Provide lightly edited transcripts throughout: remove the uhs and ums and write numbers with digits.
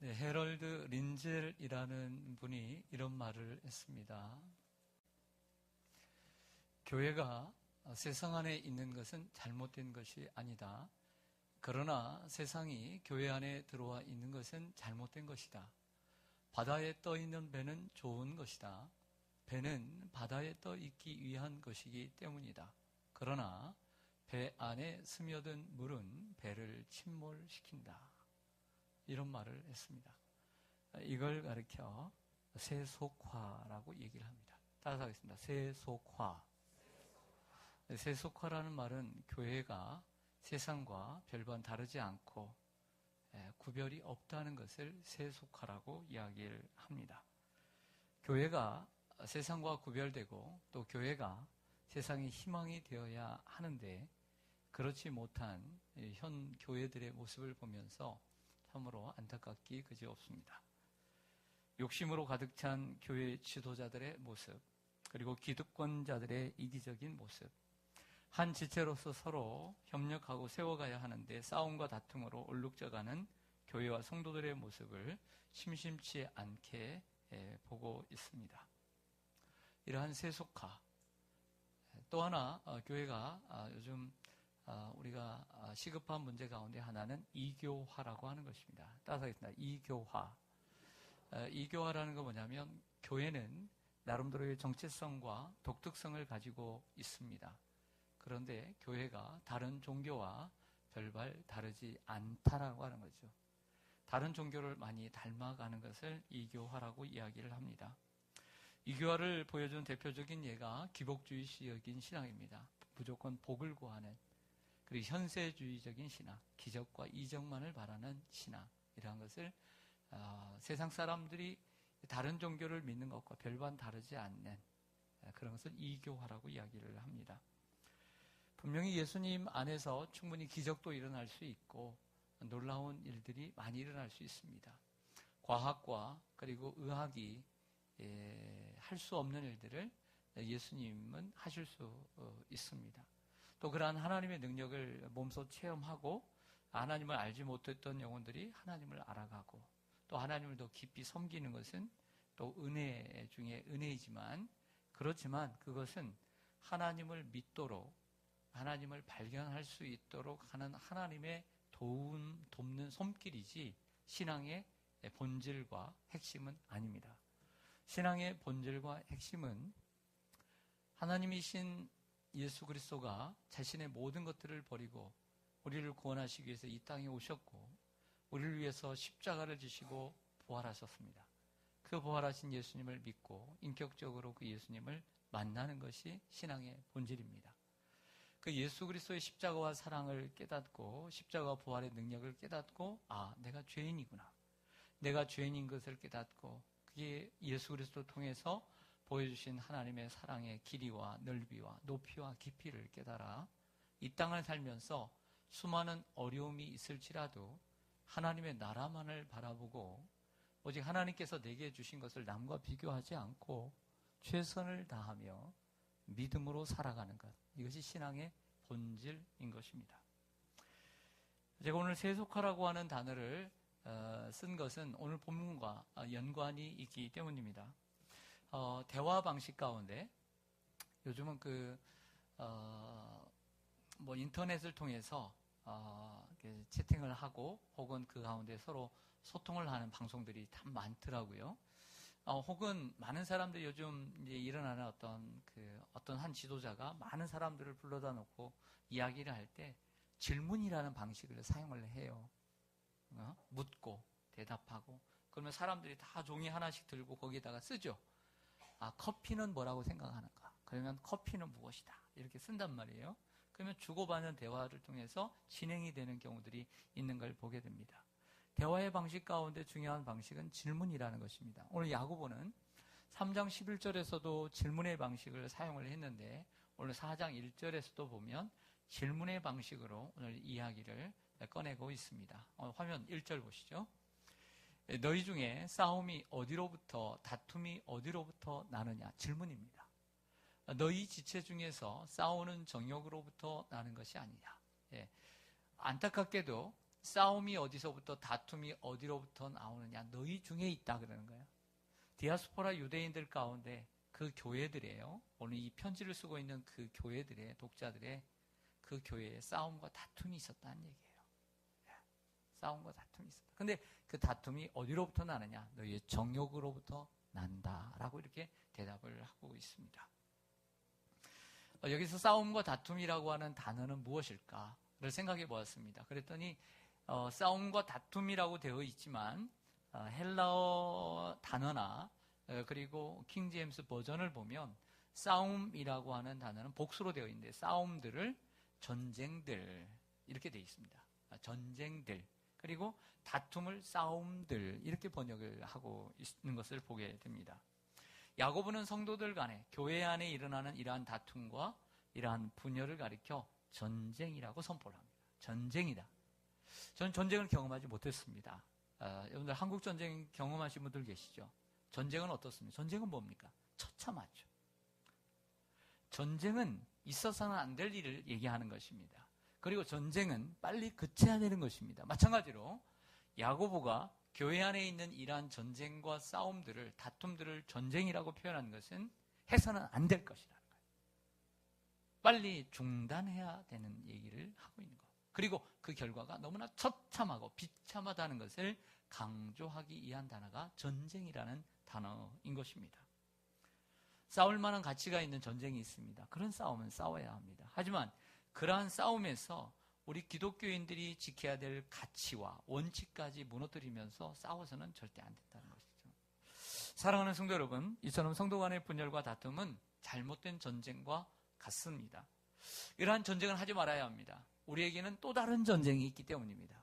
네, 해럴드 린젤이라는 분이 이런 말을 했습니다. 교회가 세상 안에 있는 것은 잘못된 것이 아니다. 그러나 세상이 교회 안에 들어와 있는 것은 잘못된 것이다. 바다에 떠 있는 배는 좋은 것이다. 배는 바다에 떠 있기 위한 것이기 때문이다. 그러나 배 안에 스며든 물은 배를 침몰시킨다. 이런 말을 했습니다. 이걸 가리켜 세속화라고 얘기를 합니다. 따라서 하겠습니다. 세속화. 세속화라는 말은 교회가 세상과 별반 다르지 않고 구별이 없다는 것을 세속화라고 이야기를 합니다. 교회가 세상과 구별되고 또 교회가 세상의 희망이 되어야 하는데 그렇지 못한 현 교회들의 모습을 보면서 참으로 안타깝기 그지없습니다. 욕심으로 가득 찬 교회 지도자들의 모습, 그리고 기득권자들의 이기적인 모습, 한 지체로서 서로 협력하고 세워가야 하는데 싸움과 다툼으로 얼룩져가는 교회와 성도들의 모습을 심심치 않게 보고 있습니다. 이러한 세속화, 또 하나 교회가 요즘 우리가 시급한 문제 가운데 하나는 이교화라고 하는 것입니다. 따라서 하겠습니다. 이교화. 이교화라는 건 뭐냐면 교회는 나름대로의 정체성과 독특성을 가지고 있습니다. 그런데 교회가 다른 종교와 별반 다르지 않다라고 하는 거죠. 다른 종교를 많이 닮아가는 것을 이교화라고 이야기를 합니다. 이교화를 보여준 대표적인 예가 기복주의식인 신앙입니다. 무조건 복을 구하는, 그리고 현세주의적인 신앙, 기적과 이적만을 바라는 신앙, 이러한 것을 세상 사람들이 다른 종교를 믿는 것과 별반 다르지 않는 그런 것을 이교화라고 이야기를 합니다. 분명히 예수님 안에서 충분히 기적도 일어날 수 있고 놀라운 일들이 많이 일어날 수 있습니다. 과학과 그리고 의학이 할 수 없는 일들을 예수님은 하실 수 있습니다. 또 그러한 하나님의 능력을 몸소 체험하고 하나님을 알지 못했던 영혼들이 하나님을 알아가고 또 하나님을 더 깊이 섬기는 것은 또 은혜 중에 은혜이지만, 그렇지만 그것은 하나님을 믿도록, 하나님을 발견할 수 있도록 하는 하나님의 돕는 손길이지 신앙의 본질과 핵심은 아닙니다. 신앙의 본질과 핵심은 하나님이신 예수 그리스도가 자신의 모든 것들을 버리고 우리를 구원하시기 위해서 이 땅에 오셨고 우리를 위해서 십자가를 지시고 부활하셨습니다. 그 부활하신 예수님을 믿고 인격적으로 그 예수님을 만나는 것이 신앙의 본질입니다. 그 예수 그리스도의 십자가와 사랑을 깨닫고 십자가와 부활의 능력을 깨닫고 내가 죄인이구나. 내가 죄인인 것을 깨닫고 그게 예수 그리스도를 통해서 보여주신 하나님의 사랑의 길이와 넓이와 높이와 깊이를 깨달아 이 땅을 살면서 수많은 어려움이 있을지라도 하나님의 나라만을 바라보고 오직 하나님께서 내게 주신 것을 남과 비교하지 않고 최선을 다하며 믿음으로 살아가는 것, 이것이 신앙의 본질인 것입니다. 제가 오늘 세속화라고 하는 단어를 쓴 것은 오늘 본문과 연관이 있기 때문입니다. 대화 방식 가운데 요즘은 인터넷을 통해서 채팅을 하고 혹은 그 가운데 서로 소통을 하는 방송들이 참 많더라고요. 혹은 많은 사람들이 요즘 이제 일어나는 어떤 한 지도자가 많은 사람들을 불러다 놓고 이야기를 할 때 질문이라는 방식을 사용을 해요. 묻고 대답하고 그러면 사람들이 다 종이 하나씩 들고 거기에다가 쓰죠. 커피는 뭐라고 생각하는가? 그러면 커피는 무엇이다. 이렇게 쓴단 말이에요. 그러면 주고받는 대화를 통해서 진행이 되는 경우들이 있는 걸 보게 됩니다. 대화의 방식 가운데 중요한 방식은 질문이라는 것입니다. 오늘 야고보는 3장 11절에서도 질문의 방식을 사용을 했는데 오늘 4장 1절에서도 보면 질문의 방식으로 오늘 이야기를 꺼내고 있습니다. 화면 1절 보시죠. 너희 중에 싸움이 어디로부터, 다툼이 어디로부터 나느냐? 질문입니다. 너희 지체 중에서 싸우는 정욕으로부터 나는 것이 아니냐? 안타깝게도 싸움이 어디서부터, 다툼이 어디로부터 나오느냐? 너희 중에 있다 그러는 거예요. 디아스포라 유대인들 가운데 그 교회들이에요. 오늘 이 편지를 쓰고 있는 그 교회들의 독자들의 그 교회에 싸움과 다툼이 있었다는 얘기예요. 싸움과 다툼이 있었다. 근데 그 다툼이 어디로부터 나느냐? 너희의 정욕으로부터 난다라고 이렇게 대답을 하고 있습니다. 여기서 싸움과 다툼이라고 하는 단어는 무엇일까를 생각해 보았습니다. 그랬더니 싸움과 다툼이라고 되어 있지만 헬라어 단어나 그리고 킹 제임스 버전을 보면 싸움이라고 하는 단어는 복수로 되어 있는데 싸움들을 전쟁들 이렇게 되어 있습니다. 전쟁들 그리고 다툼을 싸움들 이렇게 번역을 하고 있는 것을 보게 됩니다. 야고보는 성도들 간에 교회 안에 일어나는 이러한 다툼과 이러한 분열을 가리켜 전쟁이라고 선포를 합니다. 전쟁이다. 저는 전쟁을 경험하지 못했습니다. 여러분들 한국 전쟁 경험하신 분들 계시죠? 전쟁은 어떻습니까? 전쟁은 뭡니까? 처참하죠. 전쟁은 있어서는 안 될 일을 얘기하는 것입니다. 그리고 전쟁은 빨리 그쳐야 되는 것입니다. 마찬가지로 야고보가 교회 안에 있는 이러한 전쟁과 싸움들을, 다툼들을 전쟁이라고 표현한 것은 해서는 안 될 것이라는 거예요. 빨리 중단해야 되는 얘기를 하고 있는 거예요. 그리고 그 결과가 너무나 처참하고 비참하다는 것을 강조하기 위한 단어가 전쟁이라는 단어인 것입니다. 싸울 만한 가치가 있는 전쟁이 있습니다. 그런 싸움은 싸워야 합니다. 하지만 그러한 싸움에서 우리 기독교인들이 지켜야 될 가치와 원칙까지 무너뜨리면서 싸워서는 절대 안 된다는 것이죠. 사랑하는 성도 여러분, 이처럼 성도 간의 분열과 다툼은 잘못된 전쟁과 같습니다. 이러한 전쟁을 하지 말아야 합니다. 우리에게는 또 다른 전쟁이 있기 때문입니다.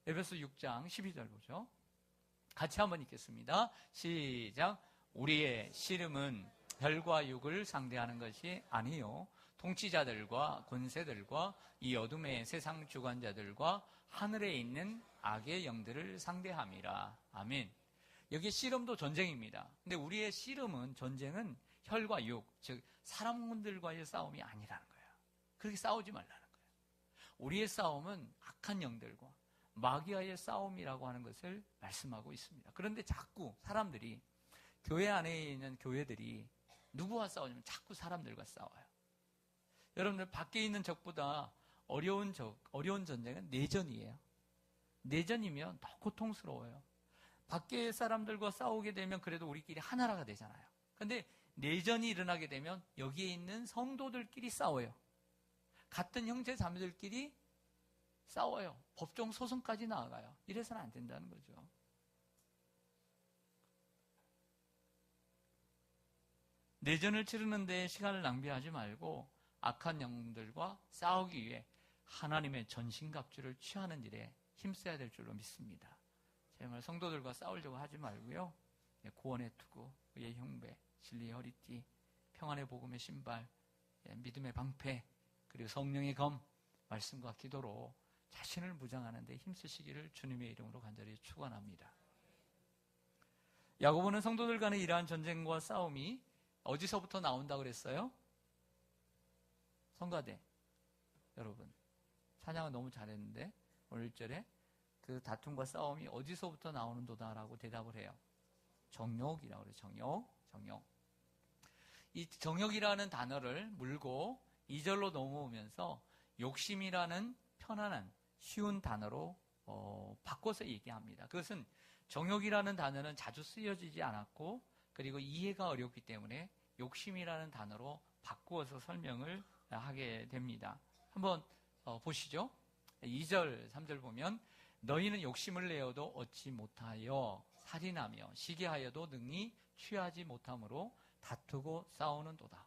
에베소 6장 12절 보죠. 같이 한번 읽겠습니다. 시작. 우리의 씨름은 혈과 육을 상대하는 것이 아니요 통치자들과 권세들과 이 어둠의 세상 주관자들과 하늘에 있는 악의 영들을 상대함이라. 아멘. 여기 씨름도 전쟁입니다. 근데 우리의 씨름은, 전쟁은 혈과 육, 즉 사람들과의 싸움이 아니라는 거예요. 그렇게 싸우지 말라는 거예요. 우리의 싸움은 악한 영들과 마귀와의 싸움이라고 하는 것을 말씀하고 있습니다. 그런데 자꾸 사람들이, 교회 안에 있는 교회들이 누구와 싸우냐면 자꾸 사람들과 싸워요. 여러분들 밖에 있는 적보다 어려운 전쟁은 내전이에요. 내전이면 더 고통스러워요. 밖에 사람들과 싸우게 되면 그래도 우리끼리 하나라가 되잖아요. 그런데 내전이 일어나게 되면 여기에 있는 성도들끼리 싸워요. 같은 형제 자매들끼리 싸워요. 법정 소송까지 나아가요. 이래서는 안 된다는 거죠. 내전을 치르는 데 시간을 낭비하지 말고 악한 영들과 싸우기 위해 하나님의 전신갑주를 취하는 일에 힘써야 될 줄로 믿습니다. 정말 성도들과 싸우려고 하지 말고요. 구원의 투구, 의의 흉배, 진리의 허리띠, 평안의 복음의 신발, 믿음의 방패, 그리고 성령의 검, 말씀과 기도로 자신을 무장하는 데 힘쓰시기를 주님의 이름으로 간절히 축원합니다. 야고보는 성도들 간의 이러한 전쟁과 싸움이 어디서부터 나온다고 그랬어요? 성가대. 여러분, 찬양은 너무 잘했는데 오늘 1절에 그 다툼과 싸움이 어디서부터 나오는도다라고 대답을 해요. 정욕이라고 그래요. 정욕. 이 정욕이라는 단어를 물고 2절로 넘어오면서 욕심이라는 편안한 쉬운 단어로 바꿔서 얘기합니다. 그것은 정욕이라는 단어는 자주 쓰여지지 않았고 그리고 이해가 어렵기 때문에 욕심이라는 단어로 바꾸어서 설명을 하게 됩니다. 한번 보시죠. 2절, 3절 보면 너희는 욕심을 내어도 얻지 못하여 살인하며 시기하여도 능히 취하지 못함으로 다투고 싸우는도다.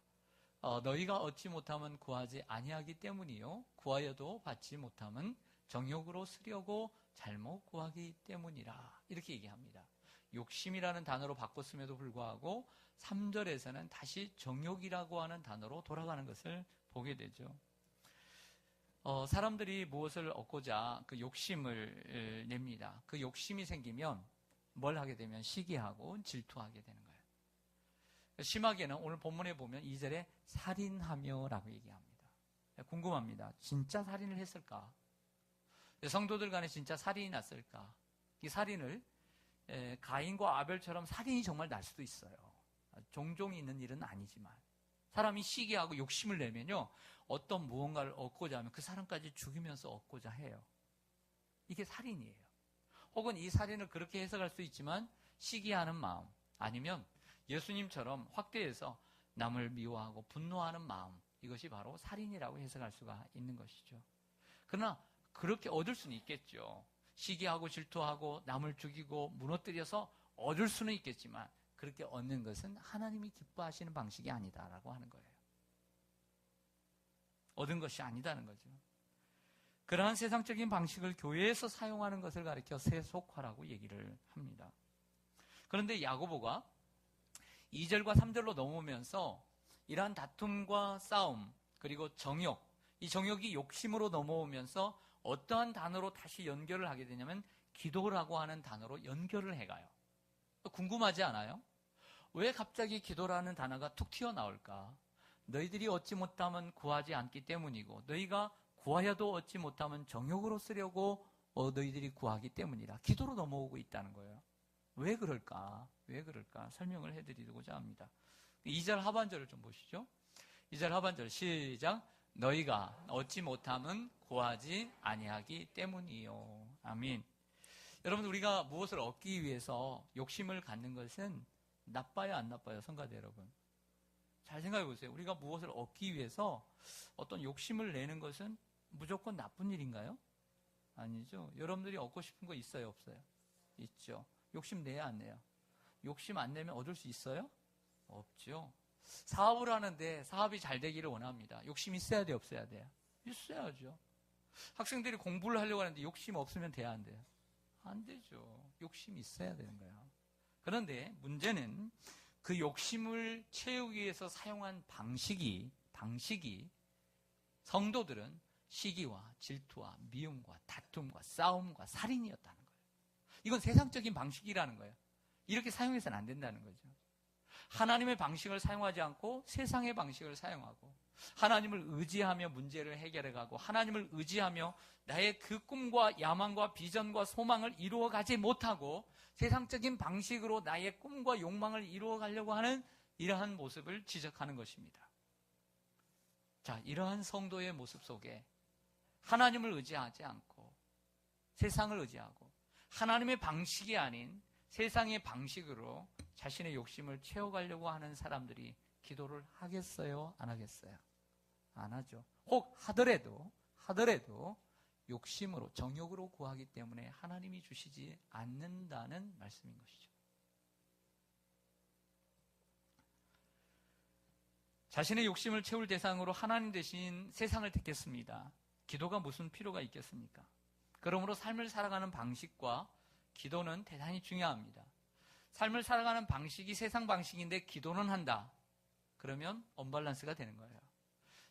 너희가 얻지 못하면 구하지 아니하기 때문이요 구하여도 받지 못하면 정욕으로 쓰려고 잘못 구하기 때문이라. 이렇게 얘기합니다. 욕심이라는 단어로 바꿨음에도 불구하고 3절에서는 다시 정욕이라고 하는 단어로 돌아가는 것을 보게 되죠. 사람들이 무엇을 얻고자 그 욕심을 냅니다. 그 욕심이 생기면 뭘 하게 되면 시기하고 질투하게 되는 거예요. 심하게는 오늘 본문에 보면 2절에 살인하며 라고 얘기합니다. 궁금합니다. 진짜 살인을 했을까? 성도들 간에 진짜 살인이 났을까? 이 살인을 가인과 아벨처럼 살인이 정말 날 수도 있어요. 종종 있는 일은 아니지만 사람이 시기하고 욕심을 내면요, 어떤 무언가를 얻고자 하면 그 사람까지 죽이면서 얻고자 해요. 이게 살인이에요. 혹은 이 살인을 그렇게 해석할 수 있지만 시기하는 마음, 아니면 예수님처럼 확대해서 남을 미워하고 분노하는 마음, 이것이 바로 살인이라고 해석할 수가 있는 것이죠. 그러나 그렇게 얻을 수는 있겠죠. 시기하고 질투하고 남을 죽이고 무너뜨려서 얻을 수는 있겠지만 그렇게 얻는 것은 하나님이 기뻐하시는 방식이 아니다라고 하는 거예요. 얻은 것이 아니다는 거죠. 그러한 세상적인 방식을 교회에서 사용하는 것을 가리켜 세속화라고 얘기를 합니다. 그런데 야고보가 2절과 3절로 넘어오면서 이러한 다툼과 싸움, 그리고 정욕, 이 정욕이 욕심으로 넘어오면서 어떠한 단어로 다시 연결을 하게 되냐면 기도라고 하는 단어로 연결을 해가요. 궁금하지 않아요? 왜 갑자기 기도라는 단어가 툭 튀어나올까? 너희들이 얻지 못하면 구하지 않기 때문이고, 너희가 구하여도 얻지 못하면 정욕으로 쓰려고 너희들이 구하기 때문이라. 기도로 넘어오고 있다는 거예요. 왜 그럴까? 왜 그럴까? 설명을 해드리고자 합니다. 2절 하반절을 좀 보시죠. 2절 하반절 시작. 너희가 얻지 못함은 구하지 아니하기 때문이요. 아멘. 여러분, 우리가 무엇을 얻기 위해서 욕심을 갖는 것은 나빠요, 안 나빠요, 성가대 여러분? 잘 생각해 보세요. 우리가 무엇을 얻기 위해서 어떤 욕심을 내는 것은 무조건 나쁜 일인가요? 아니죠. 여러분들이 얻고 싶은 거 있어요, 없어요? 있죠. 욕심 내야 안 내요? 욕심 안 내면 얻을 수 있어요? 없죠. 사업을 하는데 사업이 잘 되기를 원합니다. 욕심 있어야 돼요, 없어야 돼요? 있어야죠. 학생들이 공부를 하려고 하는데 욕심 없으면 돼야 안 돼요? 안 되죠. 욕심이 있어야 되는 거예요. 그런데 문제는 그 욕심을 채우기 위해서 사용한 방식이 성도들은 시기와 질투와 미움과 다툼과 싸움과 살인이었다는 거예요. 이건 세상적인 방식이라는 거예요. 이렇게 사용해서는 안 된다는 거죠. 하나님의 방식을 사용하지 않고 세상의 방식을 사용하고, 하나님을 의지하며 문제를 해결해가고, 하나님을 의지하며 나의 그 꿈과 야망과 비전과 소망을 이루어가지 못하고 세상적인 방식으로 나의 꿈과 욕망을 이루어가려고 하는 이러한 모습을 지적하는 것입니다. 자, 이러한 성도의 모습 속에 하나님을 의지하지 않고 세상을 의지하고 하나님의 방식이 아닌 세상의 방식으로 자신의 욕심을 채워가려고 하는 사람들이 기도를 하겠어요? 안 하겠어요? 안 하죠. 혹 하더라도 욕심으로, 정욕으로 구하기 때문에 하나님이 주시지 않는다는 말씀인 것이죠. 자신의 욕심을 채울 대상으로 하나님 대신 세상을 택했습니다. 기도가 무슨 필요가 있겠습니까? 그러므로 삶을 살아가는 방식과 기도는 대단히 중요합니다. 삶을 살아가는 방식이 세상 방식인데 기도는 한다. 그러면 언밸런스가 되는 거예요.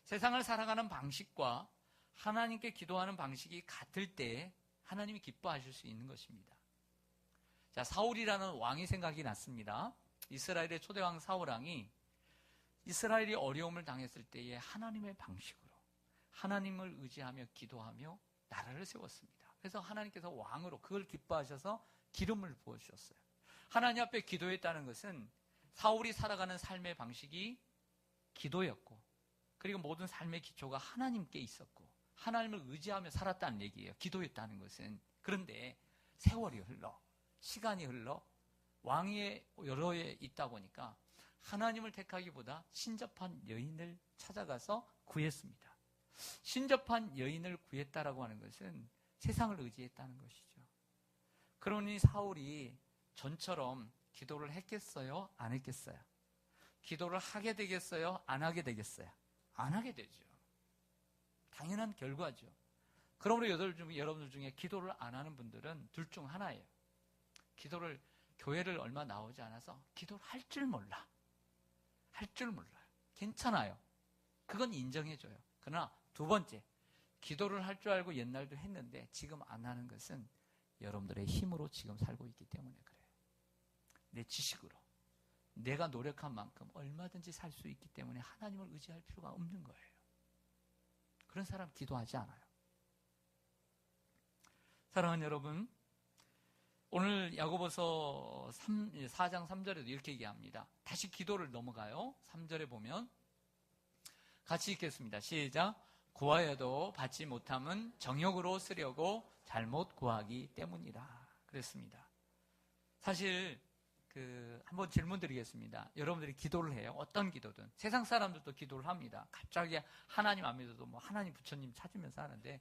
세상을 살아가는 방식과 하나님께 기도하는 방식이 같을 때 하나님이 기뻐하실 수 있는 것입니다. 자, 사울이라는 왕이 생각이 났습니다. 이스라엘의 초대왕 사울왕이 이스라엘이 어려움을 당했을 때에 하나님의 방식으로 하나님을 의지하며 기도하며 나라를 세웠습니다. 그래서 하나님께서 왕으로 그걸 기뻐하셔서 기름을 부어주셨어요. 하나님 앞에 기도했다는 것은 사울이 살아가는 삶의 방식이 기도였고, 그리고 모든 삶의 기초가 하나님께 있었고 하나님을 의지하며 살았다는 얘기예요. 기도했다는 것은. 그런데 세월이 흘러, 시간이 흘러 왕위에 여러 해 있다 보니까 하나님을 택하기보다 신접한 여인을 찾아가서 구했습니다. 신접한 여인을 구했다라고 하는 것은 세상을 의지했다는 것이죠. 그러니 사울이 전처럼 기도를 했겠어요? 안 했겠어요? 기도를 하게 되겠어요? 안 하게 되겠어요? 안 하게 되죠. 당연한 결과죠. 그러므로 여러분들 중에 기도를 안 하는 분들은 둘 중 하나예요. 교회를 얼마 나오지 않아서 기도를 할 줄 몰라. 할 줄 몰라요. 괜찮아요. 그건 인정해줘요. 그러나 두 번째, 기도를 할 줄 알고 옛날도 했는데 지금 안 하는 것은 여러분들의 힘으로 지금 살고 있기 때문에 그래요. 내 지식으로 내가 노력한 만큼 얼마든지 살 수 있기 때문에 하나님을 의지할 필요가 없는 거예요. 그런 사람 기도하지 않아요. 사랑하는 여러분, 오늘 야고보서 4장 3절에도 이렇게 얘기합니다. 다시 기도를 넘어가요. 3절에 보면 같이 읽겠습니다. 시작. 구하여도 받지 못함은 정욕으로 쓰려고 잘못 구하기 때문이라. 그랬습니다. 사실 한번 질문 드리겠습니다. 여러분들이 기도를 해요. 어떤 기도든. 세상 사람들도 기도를 합니다. 갑자기 하나님 안 믿어도 하나님 부처님 찾으면서 하는데,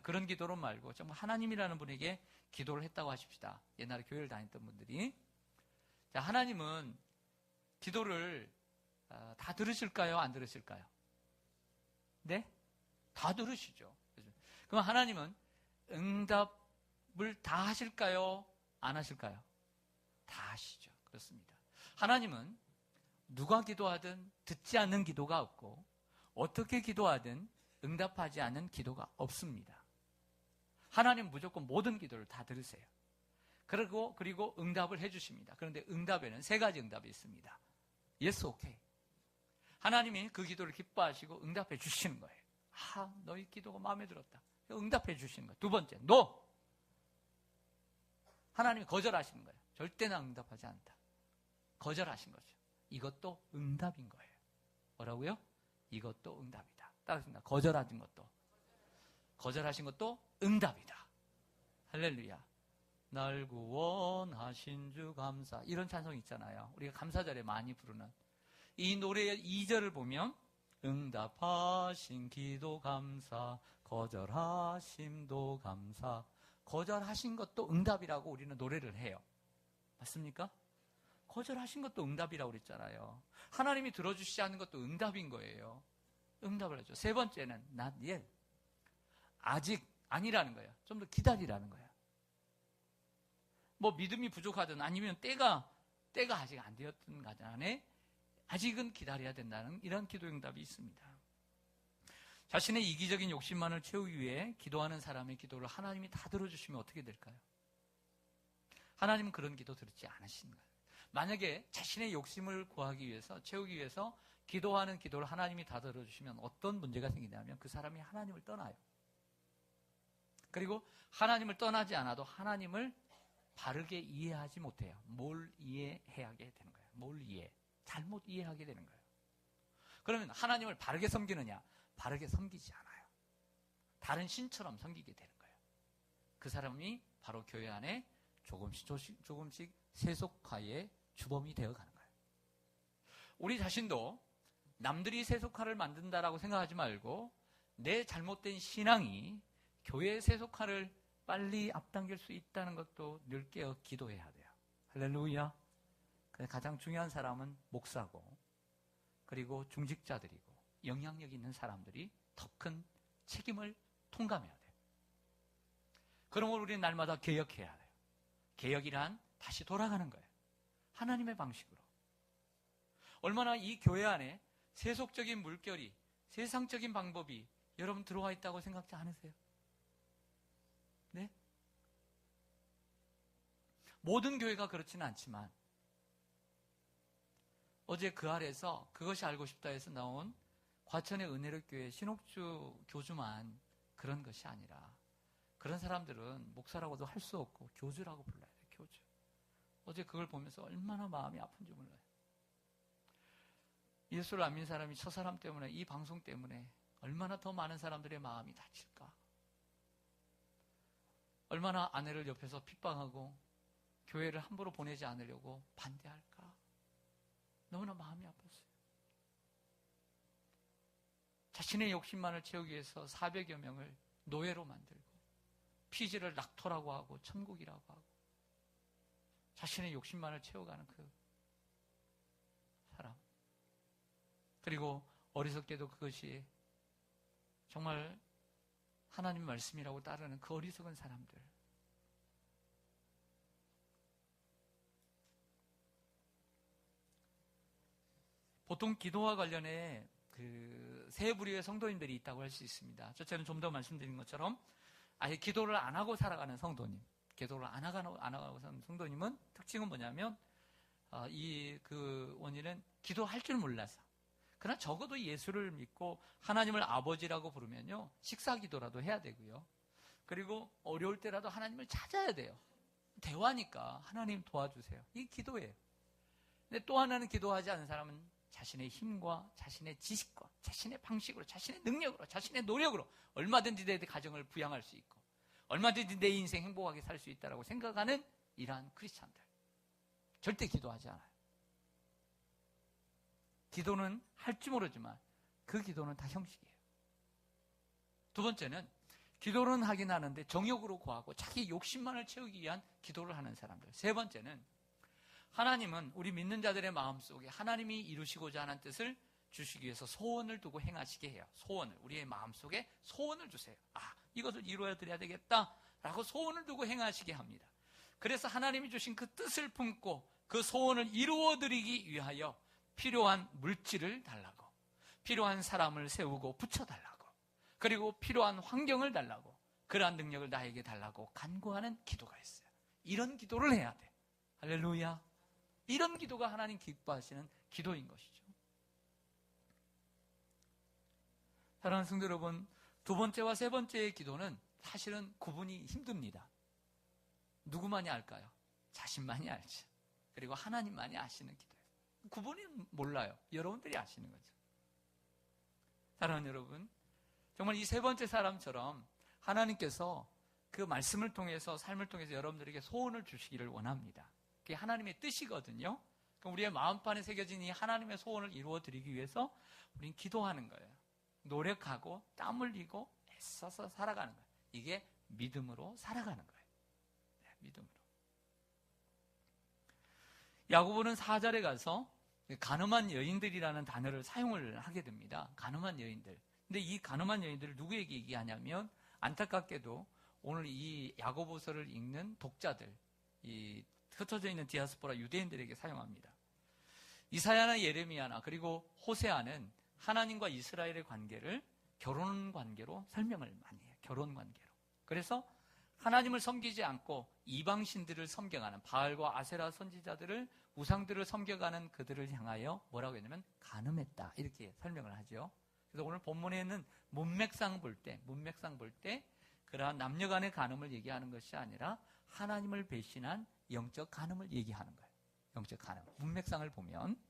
그런 기도로 말고 정말 하나님이라는 분에게 기도를 했다고 하십시다. 옛날에 교회를 다녔던 분들이. 자, 하나님은 기도를 다 들으실까요? 안 들으실까요? 네? 다 들으시죠. 그럼 하나님은 응답을 다 하실까요? 안 하실까요? 다 하시죠. 그렇습니다. 하나님은 누가 기도하든 듣지 않는 기도가 없고 어떻게 기도하든 응답하지 않는 기도가 없습니다. 하나님 무조건 모든 기도를 다 들으세요. 그리고 응답을 해주십니다. 그런데 응답에는 3가지 응답이 있습니다. Yes, okay. 하나님이 그 기도를 기뻐하시고 응답해 주시는 거예요. 너희 기도가 마음에 들었다. 응답해 주시는 거예요. 2번째, No. 하나님이 거절하시는 거예요. 절대 나 응답하지 않다. 거절하신 거죠. 이것도 응답인 거예요. 뭐라고요? 이것도 응답이다. 따라합니다. 거절하신 것도 응답이다. 할렐루야. 날 구원하신 주 감사. 이런 찬송 있잖아요. 우리가 감사절에 많이 부르는. 이 노래의 2절을 보면 응답하신 기도 감사, 거절하심도 감사. 거절하신 것도 응답이라고 우리는 노래를 해요. 맞습니까? 거절하신 것도 응답이라고 그랬잖아요. 하나님이 들어주시지 않는 것도 응답인 거예요. 응답을 하죠. 3번째는 not yet. 아직 아니라는 거예요. 좀 더 기다리라는 거예요. 믿음이 부족하든 아니면 때가 아직 안 되었던 간에 아직은 기다려야 된다는 이런 기도 응답이 있습니다. 자신의 이기적인 욕심만을 채우기 위해 기도하는 사람의 기도를 하나님이 다 들어주시면 어떻게 될까요? 하나님은 그런 기도 들지 않으시는 거예요. 만약에 자신의 욕심을 채우기 위해서 기도하는 기도를 하나님이 다 들어주시면 어떤 문제가 생기냐면 그 사람이 하나님을 떠나요. 그리고 하나님을 떠나지 않아도 하나님을 바르게 이해하지 못해요. 뭘 이해하게 되는 거예요. 잘못 이해하게 되는 거예요. 그러면 하나님을 바르게 섬기느냐? 바르게 섬기지 않아요. 다른 신처럼 섬기게 되는 거예요. 그 사람이 바로 교회 안에 조금씩 세속화의 주범이 되어가는 거예요. 우리 자신도 남들이 세속화를 만든다라고 생각하지 말고 내 잘못된 신앙이 교회의 세속화를 빨리 앞당길 수 있다는 것도 늘 깨어 기도해야 돼요. 할렐루야. 가장 중요한 사람은 목사고, 그리고 중직자들이고 영향력 있는 사람들이 더 큰 책임을 통감해야 돼요. 그러므로 우리는 날마다 개혁해야 돼요. 개혁이란 다시 돌아가는 거예요. 하나님의 방식으로. 얼마나 이 교회 안에 세속적인 물결이, 세상적인 방법이 여러분 들어와 있다고 생각지 않으세요? 네? 모든 교회가 그렇지는 않지만 어제 그 아래에서 그것이 알고 싶다 해서 나온 과천의 은혜롭교회 신옥주 교주만 그런 것이 아니라 그런 사람들은 목사라고도 할 수 없고 교주라고 불러야 돼요. 교주. 어제 그걸 보면서 얼마나 마음이 아픈지 몰라요. 예수를 안 믿는 사람이 저 사람 때문에, 이 방송 때문에 얼마나 더 많은 사람들의 마음이 다칠까. 얼마나 아내를 옆에서 핍박하고 교회를 함부로 보내지 않으려고 반대할까. 너무나 마음이 아팠어요. 자신의 욕심만을 채우기 위해서 400여 명을 노예로 만들고 피지를 낙토라고 하고 천국이라고 하고 자신의 욕심만을 채워가는 그 사람. 그리고 어리석게도 그것이 정말 하나님 말씀이라고 따르는 그 어리석은 사람들. 보통 기도와 관련해 세 부류의 성도님들이 있다고 할 수 있습니다. 첫째는 좀 더 말씀드린 것처럼 아예 기도를 안 하고 살아가는 성도님. 기도를 안 하고 사는 성도님은 특징은 뭐냐면 그 원인은 기도할 줄 몰라서. 그러나 적어도 예수를 믿고 하나님을 아버지라고 부르면요 식사 기도라도 해야 되고요. 그리고 어려울 때라도 하나님을 찾아야 돼요. 대화니까 하나님 도와주세요. 이게 기도예요. 근데 또 하나는 기도하지 않은 사람은 자신의 힘과 자신의 지식과 자신의 방식으로, 자신의 능력으로, 자신의 노력으로 얼마든지 내 가정을 부양할 수 있고 얼마든지 내 인생 행복하게 살 수 있다고 생각하는 이러한 크리스찬들, 절대 기도하지 않아요. 기도는 할지 모르지만 그 기도는 다 형식이에요. 두 번째는 기도는 하긴 하는데 정욕으로 구하고 자기 욕심만을 채우기 위한 기도를 하는 사람들. 세 번째는 하나님은 우리 믿는 자들의 마음속에 하나님이 이루시고자 하는 뜻을 주시기 위해서 소원을 두고 행하시게 해요. 소원을, 우리의 마음속에 소원을 주세요. 이것을 이루어야 드려야 되겠다라고 소원을 두고 행하시게 합니다. 그래서 하나님이 주신 그 뜻을 품고 그 소원을 이루어드리기 위하여 필요한 물질을 달라고, 필요한 사람을 세우고 붙여달라고, 그리고 필요한 환경을 달라고, 그러한 능력을 나에게 달라고 간구하는 기도가 있어요. 이런 기도를 해야 돼. 할렐루야. 이런 기도가 하나님 기뻐하시는 기도인 것이죠. 사랑하는 성도 여러분, 두 번째와 세 번째의 기도는 사실은 구분이 힘듭니다. 누구만이 알까요? 자신만이 알지. 그리고 하나님만이 아시는 기도예요. 구분이 몰라요. 여러분들이 아시는 거죠. 사랑하는 여러분, 정말 이 세 번째 사람처럼 하나님께서 그 말씀을 통해서, 삶을 통해서 여러분들에게 소원을 주시기를 원합니다. 그게 하나님의 뜻이거든요. 그럼 우리의 마음판에 새겨진 이 하나님의 소원을 이루어드리기 위해서 우리는 기도하는 거예요. 노력하고 땀 흘리고 애써서 살아가는 거예요. 이게 믿음으로 살아가는 거예요. 네, 믿음으로. 야고보는 4절에 가서 가늠한 여인들이라는 단어를 사용을 하게 됩니다. 가늠한 여인들. 근데 이 가늠한 여인들을 누구에게 얘기하냐면, 안타깝게도 오늘 이 야고보서를 읽는 독자들, 이 흩어져 있는 디아스포라 유대인들에게 사용합니다. 이사야나 예레미야나 그리고 호세아는 하나님과 이스라엘의 관계를 결혼 관계로 설명을 많이 해요. 결혼 관계로. 그래서 하나님을 섬기지 않고 이방신들을 섬겨가는, 바알과 아세라 선지자들을, 우상들을 섬겨가는 그들을 향하여 뭐라고 했냐면 간음했다, 이렇게 설명을 하죠. 그래서 오늘 본문에는 문맥상 볼 때 그러한 남녀 간의 간음을 얘기하는 것이 아니라 하나님을 배신한 영적 간음을 얘기하는 거예요. 영적 간음. 문맥상을 보면.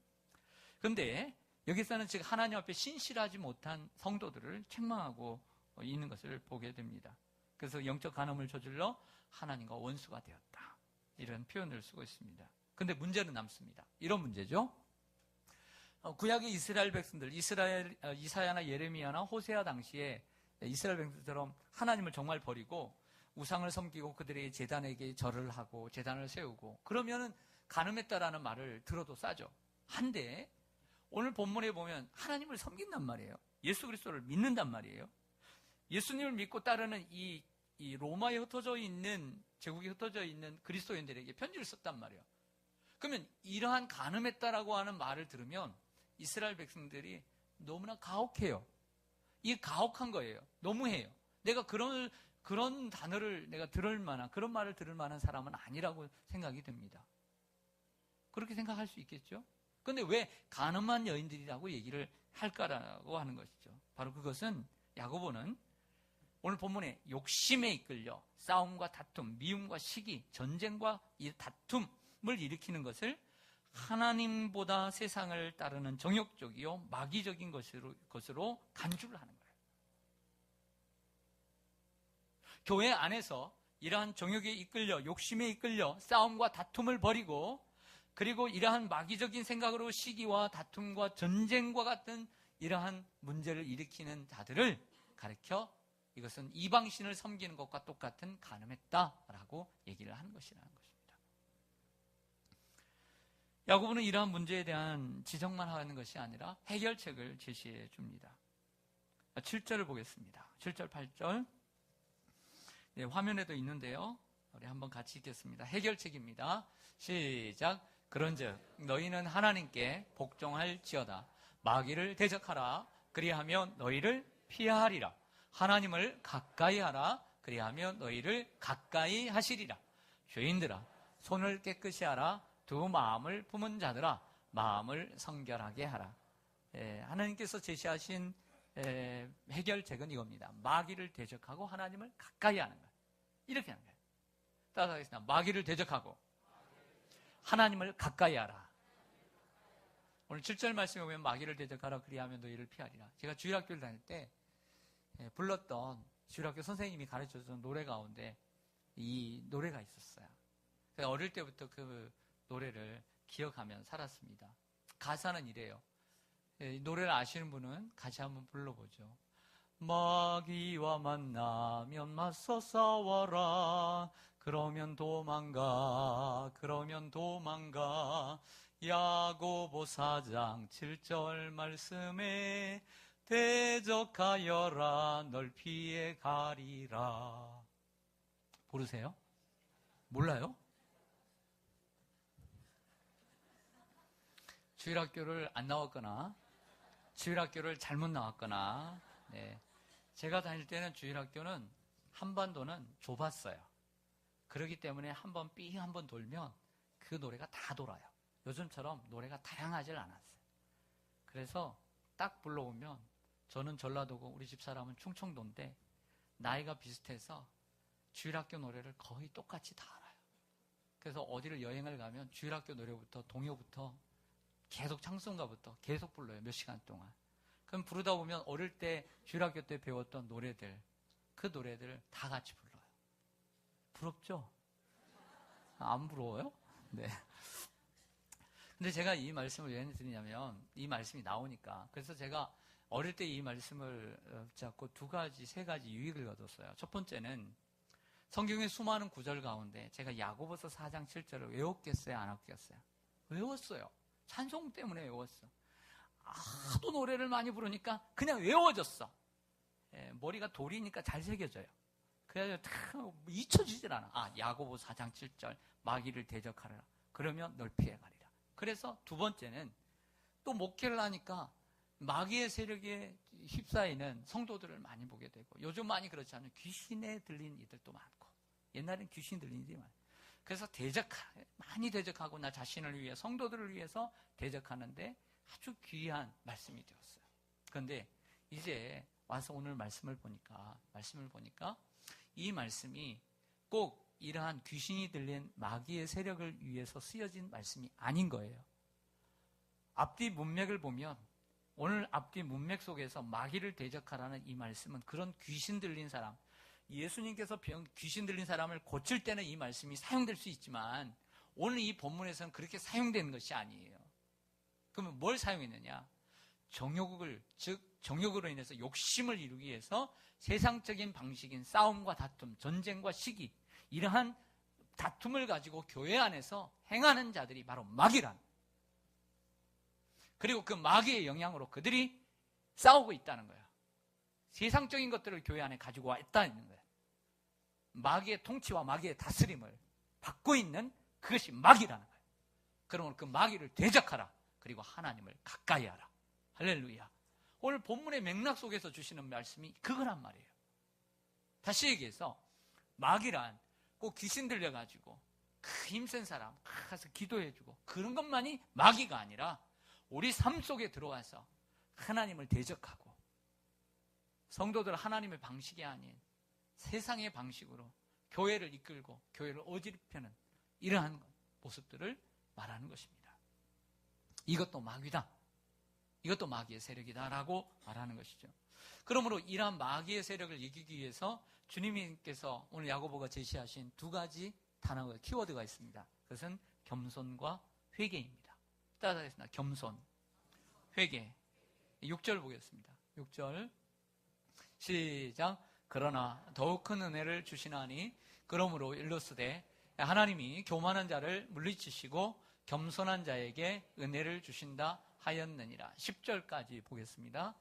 그런데 여기서는 즉 하나님 앞에 신실하지 못한 성도들을 책망하고 있는 것을 보게 됩니다. 그래서 영적 간음을 저질러 하나님과 원수가 되었다, 이런 표현을 쓰고 있습니다. 그런데 문제는 남습니다. 이런 문제죠. 구약의 이스라엘 백성들, 이사야나 예레미야나 호세아 당시에 이스라엘 백성들처럼 하나님을 정말 버리고 우상을 섬기고 그들의 제단에게 절을 하고 제단을 세우고 그러면은 간음했다라는 말을 들어도 싸죠. 한데 오늘 본문에 보면 하나님을 섬긴단 말이에요. 예수 그리스도를 믿는단 말이에요. 예수님을 믿고 따르는 이 로마에 흩어져 있는, 제국에 흩어져 있는 그리스도인들에게 편지를 썼단 말이에요. 그러면 이러한 간음했다라고 하는 말을 들으면 이스라엘 백성들이 너무나 가혹해요. 이게 가혹한 거예요. 너무해요. 내가 그런 단어를 내가 들을 만한, 그런 말을 들을 만한 사람은 아니라고 생각이 됩니다. 그렇게 생각할 수 있겠죠? 그런데 왜 간음한 여인들이라고 얘기를 할까라고 하는 것이죠. 바로 그것은 야고보는 오늘 본문에 욕심에 이끌려 싸움과 다툼, 미움과 시기, 전쟁과 이 다툼을 일으키는 것을 하나님보다 세상을 따르는 정욕적이요 마귀적인 것으로 간주를 하는 거예요. 교회 안에서 이러한 정욕에 이끌려, 욕심에 이끌려 싸움과 다툼을 벌이고, 그리고 이러한 마귀적인 생각으로 시기와 다툼과 전쟁과 같은 이러한 문제를 일으키는 자들을 가르쳐 이것은 이방신을 섬기는 것과 똑같은 간음했다라고 얘기를 하는 것이라는 것입니다. 야고보는 이러한 문제에 대한 지적만 하는 것이 아니라 해결책을 제시해 줍니다. 7절을 보겠습니다. 7절, 8절. 네, 화면에도 있는데요. 우리 한번 같이 읽겠습니다. 해결책입니다. 시작. 그런즉 너희는 하나님께 복종할지어다. 마귀를 대적하라. 그리하면 너희를 피하리라. 하나님을 가까이 하라. 그리하면 너희를 가까이 하시리라. 죄인들아, 손을 깨끗이 하라. 두 마음을 품은 자들아, 마음을 성결하게 하라. 하나님께서 제시하신 해결책은 이겁니다. 마귀를 대적하고 하나님을 가까이 하는 거예요. 이렇게 하는 거예요. 따라하겠습니다. 마귀를 대적하고 하나님을 가까이 하라. 오늘 7절 말씀에 보면 마귀를 대적하라 그리하면 너희를 피하리라. 제가 주일학교를 다닐 때 불렀던 주일학교 선생님이 가르쳐준 노래 가운데 이 노래가 있었어요. 제가 어릴 때부터 그 노래를 기억하며 살았습니다. 가사는 이래요. 이 노래를 아시는 분은 같이 한번 불러보죠. 마귀와 만나면 맞서 싸워라. 그러면 도망가. 야고보 4장 7절 말씀에 대적하여라. 널 피해 가리라. 모르세요? 몰라요? 주일학교를 안 나왔거나 주일학교를 잘못 나왔거나 제가 다닐 때는 주일학교는 한반도는 좁았어요. 그렇기 때문에 한번 돌면 그 노래가 다 돌아요. 요즘처럼 노래가 다양하질 않았어요. 그래서 딱 불러오면 저는 전라도고 우리 집사람은 충청도인데 나이가 비슷해서 주일학교 노래를 거의 똑같이 다 알아요. 그래서 어디를 여행을 가면 주일학교 노래부터 동요부터 계속 찬송가부터 계속 불러요. 몇 시간 동안. 그럼 부르다 보면 어릴 때 주일학교 때 배웠던 노래들, 그 노래들을 다 같이 불러요. 부럽죠? 안 부러워요? 네. 근데 제가 이 말씀을 왜 드리냐면 이 말씀이 나오니까. 그래서 제가 어릴 때 이 말씀을 잡고 세 가지 유익을 거뒀어요. 첫 번째는 성경의 수많은 구절 가운데 제가 야고보서 4장 7절을 외웠겠어요? 안 외웠겠어요? 외웠어요. 찬송 때문에 외웠어. 하도 노래를 많이 부르니까 그냥 외워졌어. 머리가 돌이니까 잘 새겨져요. 그래서 잊혀지질 않아. 야고보 4장 7절 마귀를 대적하라. 그러면 널 피해가리라. 그래서 두 번째는 또 목회를 하니까 마귀의 세력에 휩싸이는 성도들을 많이 보게 되고 요즘 많이 그렇지 않아요. 귀신에 들린 이들도 많고 옛날엔 귀신 들린 이들이 많아요. 그래서 많이 대적하고 나 자신을 위해 성도들을 위해서 대적하는데 아주 귀한 말씀이 되었어요. 그런데 이제 와서 오늘 말씀을 보니까 이 말씀이 꼭 이러한 귀신이 들린 마귀의 세력을 위해서 쓰여진 말씀이 아닌 거예요. 앞뒤 문맥을 보면 오늘 앞뒤 문맥 속에서 마귀를 대적하라는 이 말씀은 그런 귀신 들린 사람, 예수님께서 귀신 들린 사람을 고칠 때는 이 말씀이 사용될 수 있지만 오늘 이 본문에서는 그렇게 사용되는 것이 아니에요. 그러면 뭘 사용했느냐? 정욕으로 인해서 욕심을 이루기 위해서 세상적인 방식인 싸움과 다툼, 전쟁과 시기, 이러한 다툼을 가지고 교회 안에서 행하는 자들이 바로 마귀란. 그리고 그 마귀의 영향으로 그들이 싸우고 있다는 거예요. 세상적인 것들을 교회 안에 가지고 와 있다는 거예요. 마귀의 통치와 마귀의 다스림을 받고 있는 그것이 마귀라는 거예요. 그러므로 그 마귀를 대적하라. 그리고 하나님을 가까이 하라. 할렐루야. 오늘 본문의 맥락 속에서 주시는 말씀이 그거란 말이에요. 다시 얘기해서 마귀란 꼭 귀신 들려가지고 그 힘센 사람 가서 기도해주고 그런 것만이 마귀가 아니라 우리 삶 속에 들어와서 하나님을 대적하고 성도들 하나님의 방식이 아닌 세상의 방식으로 교회를 이끌고 교회를 어지럽히는 이러한 모습들을 말하는 것입니다. 이것도 마귀다. 이것도 마귀의 세력이다라고 말하는 것이죠. 그러므로 이러한 마귀의 세력을 이기기 위해서 주님께서 오늘 야고보가 제시하신 두 가지 단어가 키워드가 있습니다. 그것은 겸손과 회개입니다. 따라하겠습니다. 겸손, 회개. 6절 보겠습니다. 6절 시작. 그러나 더욱 큰 은혜를 주시나니 그러므로 일러스되 하나님이 교만한 자를 물리치시고 겸손한 자에게 은혜를 주신다 하였느니라. 10절까지 보겠습니다.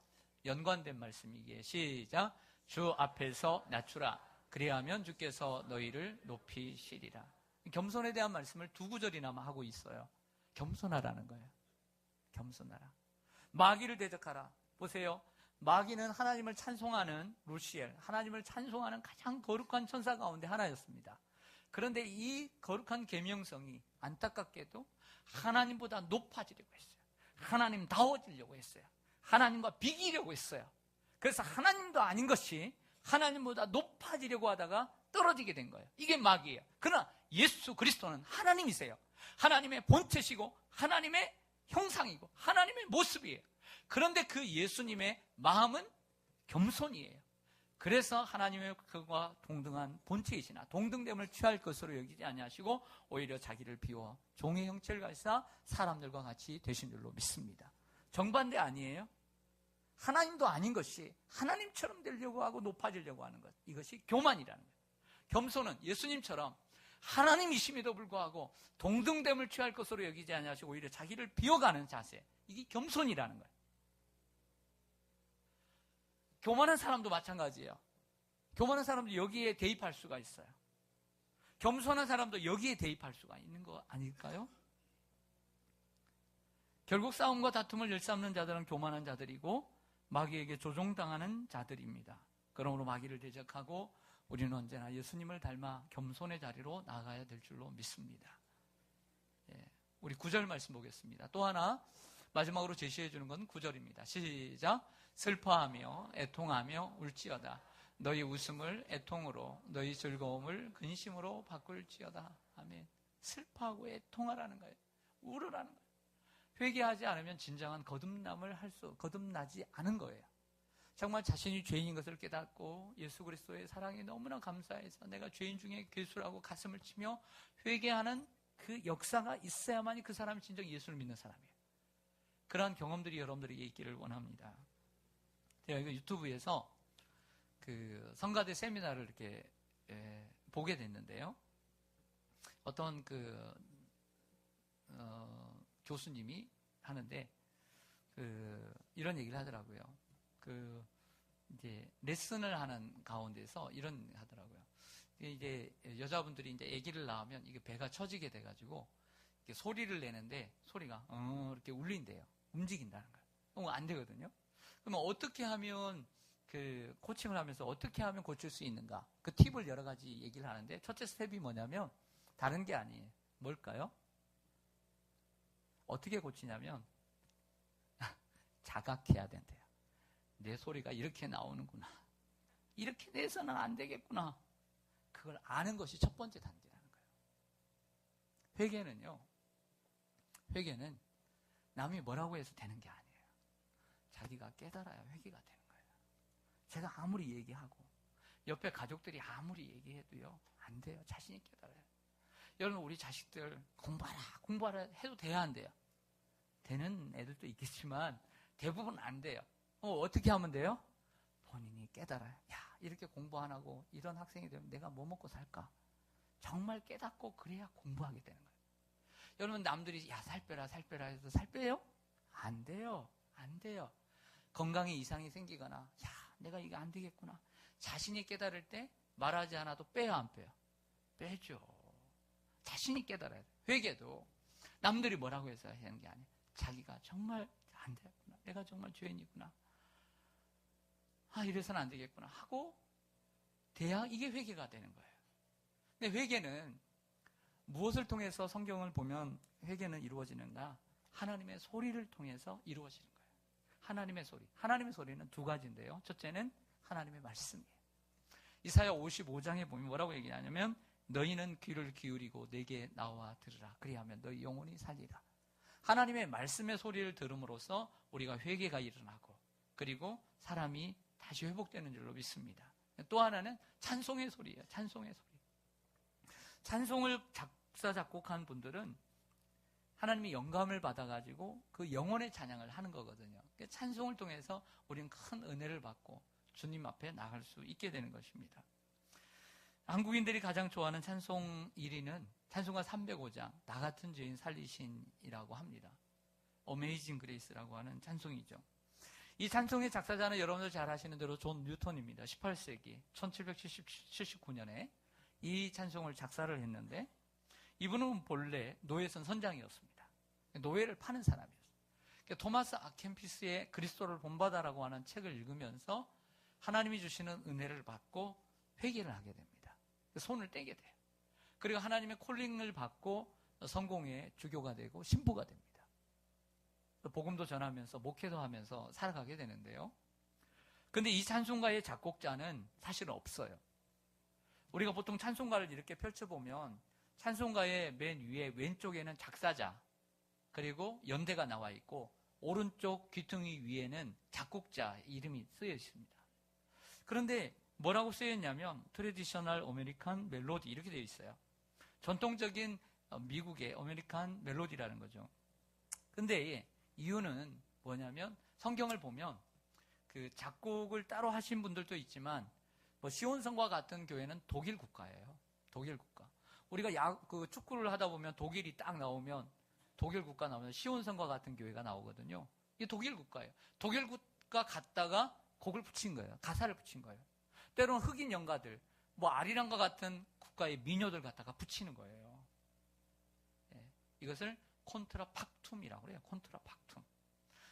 연관된 말씀이기에 시작. 주 앞에서 낮추라. 그리하면 주께서 너희를 높이시리라. 겸손에 대한 말씀을 두 구절이나 하고 있어요. 겸손하라는 거예요. 겸손하라. 마귀를 대적하라. 보세요. 마귀는 하나님을 찬송하는 루시엘, 하나님을 찬송하는 가장 거룩한 천사 가운데 하나였습니다. 그런데 이 거룩한 계명성이 안타깝게도 하나님보다 높아지려고 했어요. 하나님다워지려고 했어요. 하나님과 비기려고 했어요. 그래서 하나님도 아닌 것이 하나님보다 높아지려고 하다가 떨어지게 된 거예요. 이게 마귀예요. 그러나 예수 그리스도는 하나님이세요. 하나님의 본체시고 하나님의 형상이고 하나님의 모습이에요. 그런데 그 예수님의 마음은 겸손이에요. 그래서 하나님의 그와 동등한 본체이시나 동등됨을 취할 것으로 여기지 아니하시고 오히려 자기를 비워 종의 형체를 가지사 사람들과 같이 되신 줄로 믿습니다. 정반대 아니에요? 하나님도 아닌 것이 하나님처럼 되려고 하고 높아지려고 하는 것, 이것이 교만이라는 거예요. 겸손은 예수님처럼 하나님이심에도 불구하고 동등됨을 취할 것으로 여기지 아니하시고 오히려 자기를 비워가는 자세, 이게 겸손이라는 거예요. 교만한 사람도 마찬가지예요. 교만한 사람도 여기에 대입할 수가 있어요. 겸손한 사람도 여기에 대입할 수가 있는 거 아닐까요? 결국 싸움과 다툼을 일삼는 자들은 교만한 자들이고 마귀에게 조종당하는 자들입니다. 그러므로 마귀를 대적하고 우리는 언제나 예수님을 닮아 겸손의 자리로 나아가야 될 줄로 믿습니다. 우리 9절 말씀 보겠습니다. 또 하나 마지막으로 제시해 주는 건 9절입니다. 시작. 슬퍼하며 애통하며 울지어다. 너희 웃음을 애통으로, 너희 즐거움을 근심으로 바꿀지어다. 아멘. 슬퍼하고 애통하라는 거예요. 울으라는 거예요. 회개하지 않으면 진정한 거듭나지 않은 거예요. 정말 자신이 죄인인 것을 깨닫고 예수 그리스도의 사랑에 너무나 감사해서 내가 죄인 중에 괴수라고 가슴을 치며 회개하는 그 역사가 있어야만이 그 사람이 진정 예수를 믿는 사람이에요. 그러한 경험들이 여러분들에게 있기를 원합니다. 제가 이거 유튜브에서 그 성가대 세미나를 이렇게 보게 됐는데요. 어떤 교수님이 하는데 이런 얘기를 하더라고요. 이제 레슨을 하는 가운데서 이런 하더라고요. 이제 여자분들이 이제 아기를 낳으면 이게 배가 처지게 돼가지고 이렇게 소리를 내는데 소리가 이렇게 울린대요. 움직인다는 거예요. 안 되거든요. 그러면 어떻게 하면 코칭을 하면서 어떻게 하면 고칠 수 있는가? 그 팁을 여러 가지 얘기를 하는데 첫째 스텝이 뭐냐면 다른 게 아니에요. 뭘까요? 어떻게 고치냐면 자각해야 된대요. 내 소리가 이렇게 나오는구나. 이렇게 내서는 안 되겠구나. 그걸 아는 것이 첫 번째 단계라는 거예요. 회개는 남이 뭐라고 해서 되는 게 아니에요. 자기가 깨달아야 회개가 되는 거예요. 제가 아무리 얘기하고 옆에 가족들이 아무리 얘기해도요, 안 돼요. 자신이 깨달아요. 여러분, 우리 자식들 공부하라 해도 돼야 안 돼요? 되는 애들도 있겠지만 대부분 안 돼요. 어떻게 하면 돼요? 본인이 깨달아요. 야, 이렇게 공부 안 하고 이런 학생이 되면 내가 뭐 먹고 살까? 정말 깨닫고 그래야 공부하게 되는 거예요. 여러분, 남들이 야, 살 빼라 해서 살 빼요? 안 돼요. 건강에 이상이 생기거나 야, 내가 이게 안 되겠구나. 자신이 깨달을 때 말하지 않아도 빼요, 안 빼요? 빼죠. 자신이 깨달아야 돼요. 회개도 남들이 뭐라고 해서 하는 게 아니에요. 자기가 정말 안 되겠구나. 내가 정말 죄인이구나. 이래서는 안 되겠구나 하고 돼야 이게 회개가 되는 거예요. 근데 회개는 무엇을 통해서 성경을 보면 회개는 이루어지는가? 하나님의 소리를 통해서 이루어지는 거예요. 하나님의 소리는 두 가지인데요. 첫째는 하나님의 말씀이에요. 이사야 55장에 보면 뭐라고 얘기하냐면 너희는 귀를 기울이고 내게 나와 들으라. 그리하면 너희 영혼이 살리라. 하나님의 말씀의 소리를 들음으로써 우리가 회개가 일어나고 그리고 사람이 다시 회복되는 줄로 믿습니다. 또 하나는 찬송의 소리예요. 찬송을 작사 작곡한 분들은 하나님의 영감을 받아가지고 그 영혼의 찬양을 하는 거거든요. 찬송을 통해서 우리는 큰 은혜를 받고 주님 앞에 나갈 수 있게 되는 것입니다. 한국인들이 가장 좋아하는 찬송 1위는 찬송가 305장 나 같은 죄인 살리신이라고 합니다. Amazing Grace라고 하는 찬송이죠. 이 찬송의 작사자는 여러분들 잘 아시는 대로 존 뉴턴입니다. 18세기 1779년에 이 찬송을 작사를 했는데 이분은 본래 노예선 선장이었습니다. 노예를 파는 사람이었어요. 토마스 아켄피스의 그리스도를 본받아라고 하는 책을 읽으면서 하나님이 주시는 은혜를 받고 회개를 하게 됩니다. 손을 떼게 돼요. 그리고 하나님의 콜링을 받고 성공의 주교가 되고 신부가 됩니다. 복음도 전하면서 목회도 하면서 살아가게 되는데요. 근데 이 찬송가의 작곡자는 사실은 없어요. 우리가 보통 찬송가를 이렇게 펼쳐보면 찬송가의 맨 위에 왼쪽에는 작사자, 그리고 연대가 나와 있고 오른쪽 귀퉁이 위에는 작곡자 이름이 쓰여 있습니다. 그런데 뭐라고 쓰여 있냐면 트래디셔널 아메리칸 멜로디 이렇게 되어 있어요. 전통적인 미국의 아메리칸 멜로디라는 거죠. 근데 이유는 뭐냐면 성경을 보면 그 작곡을 따로 하신 분들도 있지만 뭐 시온성과 같은 교회는 독일 국가예요. 독일 국가. 우리가 그 축구를 하다 보면 독일이 딱 나오면 독일 국가 나오면 시온성과 같은 교회가 나오거든요. 이게 독일 국가예요. 독일 국가 갔다가 곡을 붙인 거예요. 가사를 붙인 거예요. 때로는 흑인 연가들, 뭐 아리랑과 같은 국가의 민요들 갖다가 붙이는 거예요. 예, 이것을 콘트라팍툼이라고 그래요. 콘트라팍툼.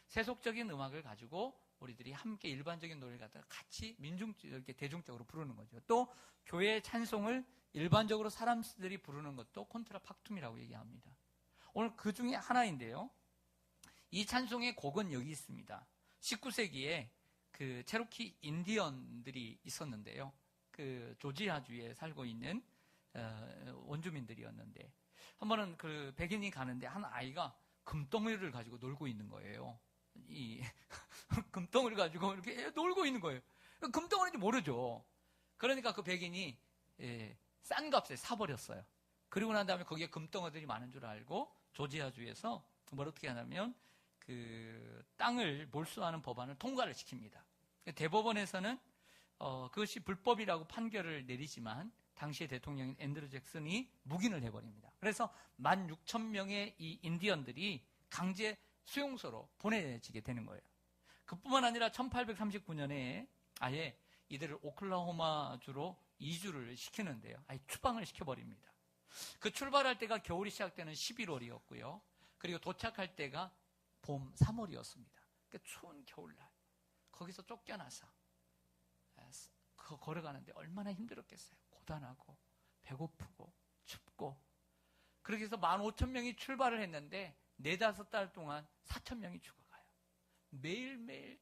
세속적인 음악을 가지고 우리들이 함께 일반적인 노래를 갖다가 같이 이렇게 대중적으로 부르는 거죠. 또 교회의 찬송을 일반적으로 사람들이 부르는 것도 콘트라팍툼이라고 얘기합니다. 오늘 그 중에 하나인데요. 이 찬송의 곡은 여기 있습니다. 19세기에 그 체로키 인디언들이 있었는데요. 그 조지아주에 살고 있는 원주민들이었는데 한 번은 그 백인이 가는데 한 아이가 금덩어리를 가지고 놀고 있는 거예요. 이 금덩어리를 가지고 이렇게 놀고 있는 거예요. 금덩어리인지 모르죠. 그러니까 그 백인이 싼 값에 사버렸어요. 그리고 난 다음에 거기에 금덩어리들이 많은 줄 알고 조지아주에서 뭘 어떻게 하냐면 그 땅을 몰수하는 법안을 통과를 시킵니다. 대법원에서는 그것이 불법이라고 판결을 내리지만 당시의 대통령인 앤드류 잭슨이 묵인을 해버립니다. 그래서 16,000명의 이 인디언들이 강제 수용소로 보내지게 되는 거예요. 그뿐만 아니라 1839년에 아예 이들을 오클라호마주로 이주를 시키는데요. 아예 추방을 시켜버립니다. 그 출발할 때가 겨울이 시작되는 11월이었고요. 그리고 도착할 때가 봄 3월이었습니다. 그러니까 추운 겨울날 거기서 쫓겨나서 걸어가는데 얼마나 힘들었겠어요. 고단하고 배고프고 춥고. 그렇게 해서 15,000명이 출발을 했는데 4-5달 동안 4,000명이 죽어가요. 매일매일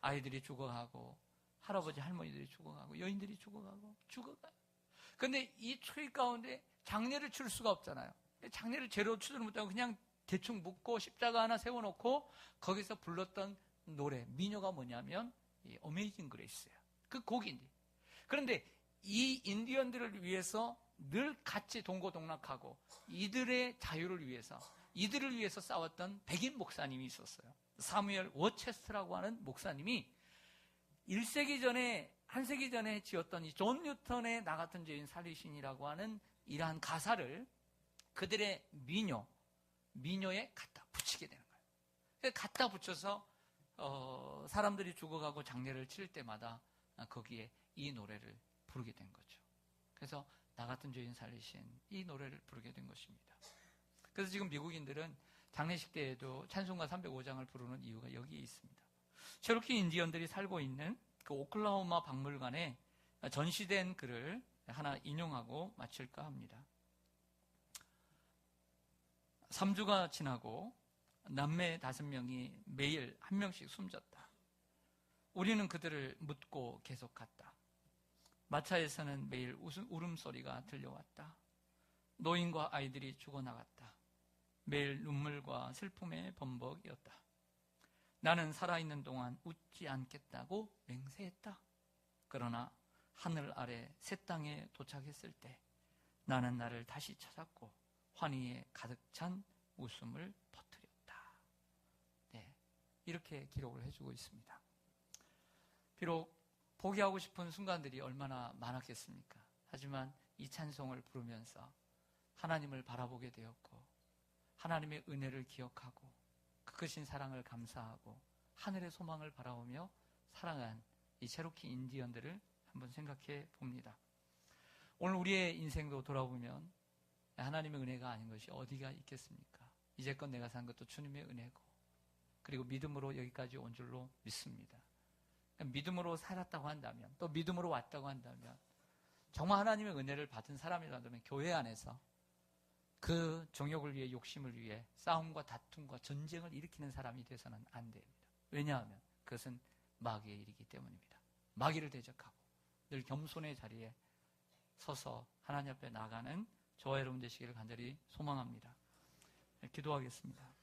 아이들이 죽어가고 할아버지 할머니들이 죽어가고 여인들이 죽어가고. 그런데 이 추위 가운데 장례를 칠 수가 없잖아요. 장례를 제대로 치지를 못하고 그냥 대충 묻고 십자가 하나 세워놓고 거기서 불렀던 노래 민요가 뭐냐면 이 어메이징 그레이스예요. 그 곡인데. 그런데 이 인디언들을 위해서 늘 같이 동고동락하고 이들의 자유를 위해서 이들을 위해서 싸웠던 백인 목사님이 있었어요. 사무엘 워체스트라고 하는 목사님이 1세기 전에 한 세기 전에 지었던 이 존 뉴턴의 나 같은 죄인 살리신이라고 하는 이러한 가사를 그들의 민요에 갖다 붙이게 되는 거예요. 갖다 붙여서 사람들이 죽어가고 장례를 치를 때마다 거기에 이 노래를 부르게 된 거죠. 그래서 나 같은 죄인 살리신 이 노래를 부르게 된 것입니다. 그래서 지금 미국인들은 장례식 때에도 찬송가 305장을 부르는 이유가 여기에 있습니다. 체로키 인디언들이 살고 있는 그 오클라호마 박물관에 전시된 글을 하나 인용하고 마칠까 합니다. 3주가 지나고 남매 5명이 매일 1명씩 숨졌다. 우리는 그들을 묻고 계속 갔다. 마차에서는 매일 울음소리가 들려왔다. 노인과 아이들이 죽어나갔다. 매일 눈물과 슬픔의 범벅이었다. 나는 살아있는 동안 웃지 않겠다고 맹세했다. 그러나 하늘 아래 새 땅에 도착했을 때 나는 나를 다시 찾았고 환희에 가득 찬 웃음을 퍼뜨렸다. 네, 이렇게 기록을 해주고 있습니다. 비록 포기하고 싶은 순간들이 얼마나 많았겠습니까? 하지만 이 찬송을 부르면서 하나님을 바라보게 되었고 하나님의 은혜를 기억하고 그 크신 사랑을 감사하고 하늘의 소망을 바라보며 살아간 이 체로키 인디언들을 한번 생각해 봅니다. 오늘 우리의 인생도 돌아보면 하나님의 은혜가 아닌 것이 어디가 있겠습니까? 이제껏 내가 산 것도 주님의 은혜고 그리고 믿음으로 여기까지 온 줄로 믿습니다. 믿음으로 살았다고 한다면 또 믿음으로 왔다고 한다면 정말 하나님의 은혜를 받은 사람이라면 교회 안에서 그 정욕을 위해 욕심을 위해 싸움과 다툼과 전쟁을 일으키는 사람이 돼서는 안 됩니다. 왜냐하면 그것은 마귀의 일이기 때문입니다. 마귀를 대적하고 늘 겸손의 자리에 서서 하나님 앞에 나가는 저와 여러분 되시기를 간절히 소망합니다. 기도하겠습니다.